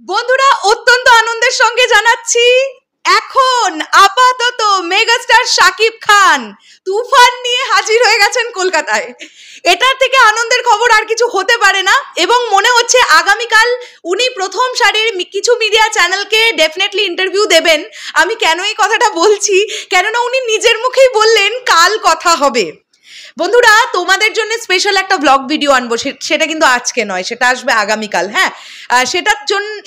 বন্ধুরা অত্যন্ত আনন্দের সঙ্গে জানাচ্ছি এখন আপাতত মেগাস্টার শাকিব খান তুফান নিয়ে হাজির হয়ে গেছেন কলকাতায়। এটার থেকে আনন্দের খবর আর কিছু হতে পারে না এবং মনে হচ্ছে আগামীকাল উনি প্রথম সারির কিছু মিডিয়া চ্যানেলকে ডেফিনেটলি ইন্টারভিউ দেবেন। আমি কেন এই কথাটা বলছি, কেননা উনি নিজের মুখেই বললেন কাল কথা হবে। বন্ধুরা তোমাদের জন্য স্পেশাল একটা ব্লগ ভিডিও আনবো, সেটা কিন্তু আজকে নয়, সেটা আসবে আগামীকাল। হ্যাঁ,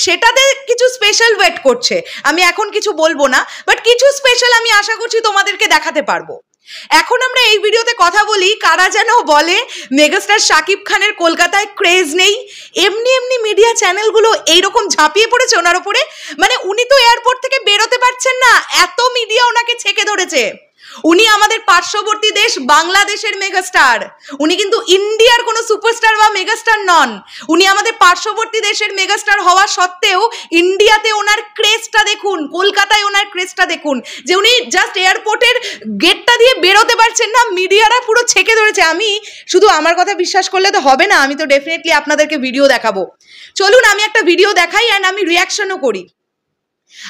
সেটাতে কিছু স্পেশাল ওয়েট করছে, আমি এখন কিছু বলবো না, বাট কিছু স্পেশাল আমি আশা করছি তোমাদেরকে দেখাতে পারবো। এখন আমরা এই ভিডিওতে কথা বলি, কারা যেন বলে মেগাস্টার শাকিব খানের কলকাতায় ক্রেজ নেই। এমনি এমনি মিডিয়া চ্যানেলগুলো এইরকম ঝাঁপিয়ে পড়েছে ওনার ওপরে, মানে উনি তো এয়ারপোর্ট থেকে বেরোতে পারছেন না, এত মিডিয়া ওনাকে ছেকে ধরেছে। উনি আমাদের পার্শ্ববর্তী দেশ বাংলাদেশের মেগাস্টার, উনি কিন্তু ইন্ডিয়ার কোনো সুপারস্টার বা মেগাস্টার নন। উনি আমাদের পার্শ্ববর্তী দেশের মেগাস্টার হওয়া সত্ত্বেও ইন্ডিয়াতে ওনার ক্রেজটা দেখুন, কলকাতায় ওনার ক্রেজটা দেখুন, যে উনি জাস্ট এয়ারপোর্টের গেটটা দিয়ে বেরোতে পারছেন না, মিডিয়ারা পুরো ছেকে ধরেছে। আমি শুধু আমার কথা বিশ্বাস করলে তো হবে না, আমি তো ডেফিনেটলি আপনাদেরকে ভিডিও দেখাবো। চলুন আমি একটা ভিডিও দেখাই অ্যান্ড আমি রিয়াকশনও করি।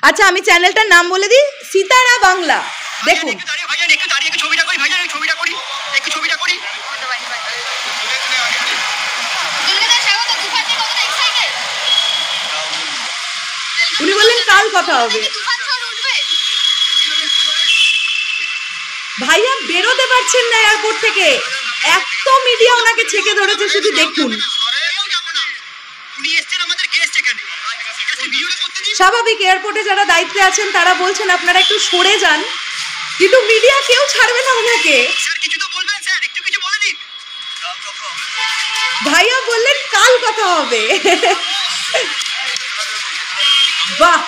আচ্ছা, আমি চ্যানেলটার নাম বলে দিই, সিতারা বাংলা। দেখুন উনি বললেন কাল কথা হবে। ভাইয়া বেরোতে পারছেন না এয়ারপোর্ট থেকে, এত মিডিয়া ওনাকে ছেকে ধরেছে, শুধু দেখুন। স্বাভাবিক, এয়ারপোর্টে যারা দায়িত্বে আছেন তারা বলছেন আপনারা একটু সরে যান, কিন্তু মিডিয়া কেউ ছাড়বে না ওনাকে। ভাইয়া বললেন কাল কথা হবে। বাহ,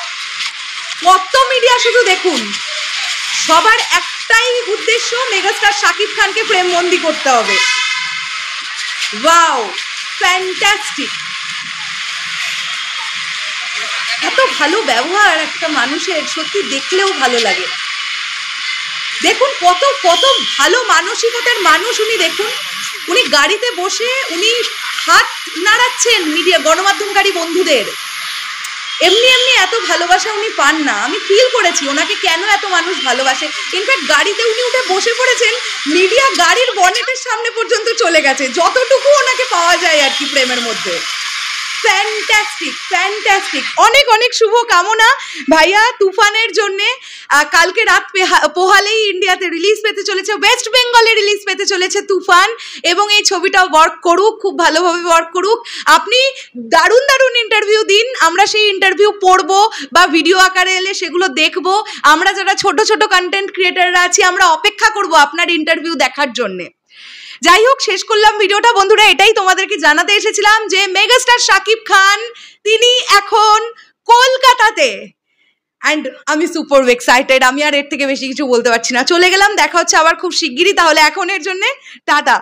কত মিডিয়া, শুধু দেখুন। সবার একটাই উদ্দেশ্য, মেগাস্টার শাকিব খানকে প্রেমবন্দি করতে হবে। Wow, fantastic. এত ভালো ব্যবহার একটা মানুষের, সত্যি দেখলেও ভালো লাগে। দেখুন কত কত ভালো মানসিকতার মানুষ উনি। দেখুন উনি গাড়িতে বসে উনি হাত নাড়াচ্ছেন মিডিয়া গণমাধ্যমকারী বন্ধুদের। এমনি এমনি এত ভালোবাসা উনি পান না, আমি ফিল করেছি ওনাকে কেন এত মানুষ ভালোবাসে। ইনফ্যাক্ট গাড়িতে উনি উঠে বসে পড়েছেন, মিডিয়া গাড়ির বনেটের সামনে পর্যন্ত চলে গেছে, যতটুকু ওনাকে পাওয়া যায় আর কি প্রেমের মধ্যে। ফ্যান্টাস্টিক ফ্যান্টাস্টিক, অনেক অনেক শুভ কামনা ভাইয়া তুফানের জন্যে। কালকে রাত পোহালেই ইন্ডিয়াতে রিলিজ পেতে চলেছে, ওয়েস্ট বেঙ্গলে রিলিজ পেতে চলেছে তুফান, এবং এই ছবিটাও ওয়ার্ক করুক, খুব ভালোভাবে ওয়ার্ক করুক। আপনি দারুণ দারুণ ইন্টারভিউ দিন, আমরা সেই ইন্টারভিউ পড়বো বা ভিডিও আকারে এলে সেগুলো দেখবো। আমরা যারা ছোট ছোট কন্টেন্ট ক্রিয়েটাররা আছি, আমরা অপেক্ষা করবো আপনার ইন্টারভিউ দেখার জন্যে। যাই হোক, শেষ করলাম ভিডিওটা। বন্ধুরা এটাই তোমাদেরকে জানাতে এসেছিলাম যে মেগাস্টার শাকিব খান তিনি এখন কলকাতাতে, অ্যান্ড আমি সুপার এক্সাইটেড। আমি আর এর থেকে বেশি কিছু বলতে পারছি না। চলে গেলাম, দেখা হচ্ছে আবার খুব শিগগিরই। তাহলে এখনের জন্যে টাটা।